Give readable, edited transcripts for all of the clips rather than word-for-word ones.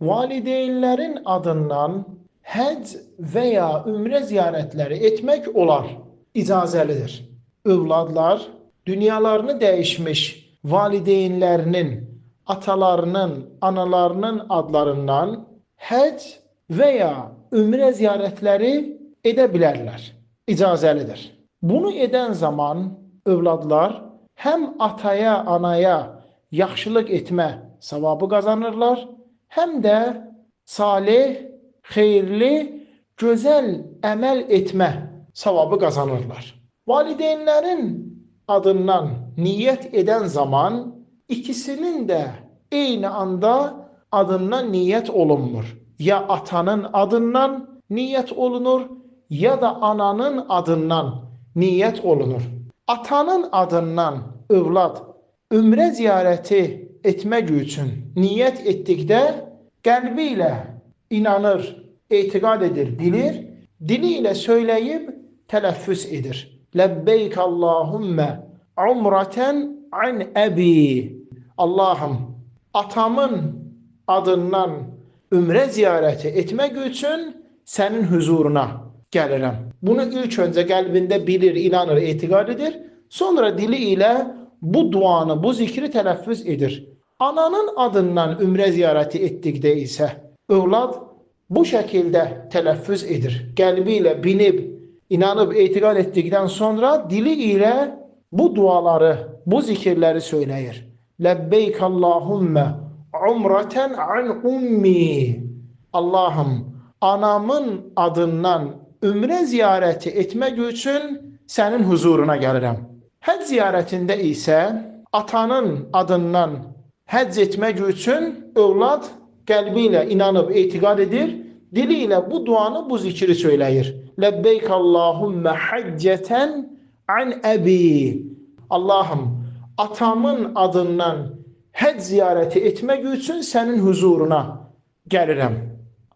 Valideynlərin adından həc və ya ümrə ziyarətləri etmək olar, icazəlidir. Övladlar dünyalarını dəyişmiş valideynlərinin, atalarının, analarının adlarından həc və ya ümrə ziyarətləri edə bilərlər, icazəlidir. Bunu edən zaman övladlar həm ataya, anaya yaxşılıq etmə savabı qazanırlar, həm də salih, xeyirli, gözəl əməl etmə savabı qazanırlar. Valideynlərin adından niyyət edən zaman ikisinin də eyni anda adından niyyət olunmur. Ya atanın adından niyyət olunur, ya da ananın adından niyyət olunur. Atanın adından övlad ümrə ziyarəti etmək üçün niyyət etdikdə qəlbi ilə inanır, etiqad edir, bilir, dili ilə söyləyib tələffüz edir. Ləbbeyk Allahümmə umrətən an əbi. Allahım, atamın adından ümrə ziyarəti etmək üçün sənin huzuruna gəlirəm. Bunu ilk öncə qəlbində bilir, inanır, etiqad edir. Sonra dili ilə bu duanı, bu zikri tələffüz edir. Ananın adından ümrə ziyarəti etdikdə isə övlad bu şəkildə tələffüz edir. Qəlbi ilə bilib, inanıb, etiqad etdikdən sonra dili ilə bu duaları, bu zikirləri söyləyir. Ləbbeyk Allahümmə umrətən an ummi. Allahım, anamın adından ümrə ziyarəti etmək üçün sənin huzuruna gəlirəm. Həcc ziyarətində isə atanın adından həcc etmək üçün övlad qəlbi ilə inanıb, etiqad edir, dili ilə bu duanı, bu zikri söyləyir. Ləbbeyk Allahümmə həccətən an əbi. Allahım, atamın adından həcc ziyarəti etmək üçün sənin huzuruna gəlirəm.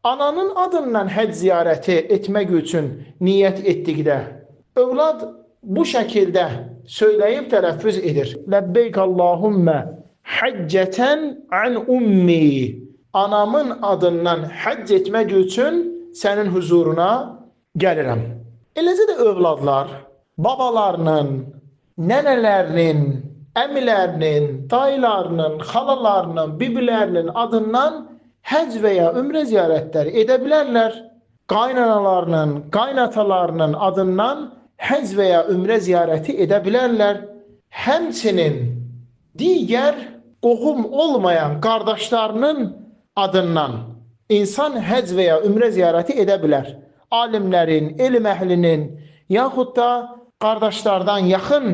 Ananın adından həcc ziyarəti etmək üçün niyyət etdikdə övlad bu şəkildə söyləyib tələffüz edir. Ləbbeyk Allahümmə həccətən an ummi. Anamın adından həcc etmək üçün sənin huzuruna gəlirəm. Eləcə də övladlar babalarının, nənələrinin, əmilərinin, dayılarının, xalalarının, bibilərinin adından həcc və ya ümrə ziyarətləri edə bilərlər. Qaynanalarının, qaynatalarının adından həcc və ya ümrə ziyarəti edə bilərlər. Həmçinin digər qohum olmayan qardaşlarının adından insan həcc və ya ümrə ziyarəti edə bilər. Alimlərin, elm əhlinin, yaxud da qardaşlardan, yaxın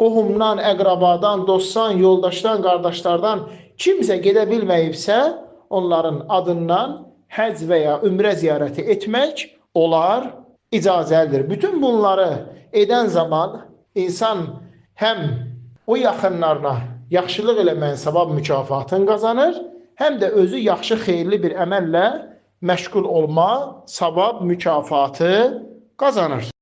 qohumdan, əqrabadan, dostdan, yoldaşdan, qardaşlardan kimsə gedə bilməyibsə, onların adından həcc və ya ümrə ziyarəti etmək olar, icazəlidir. Bütün bunları edən zaman insan həm o yaxınlarına yaxşılıq eləməyin savab mükafatını qazanır, həm də özü yaxşı, xeyirli bir əməllə məşğul olma savab mükafatı qazanır.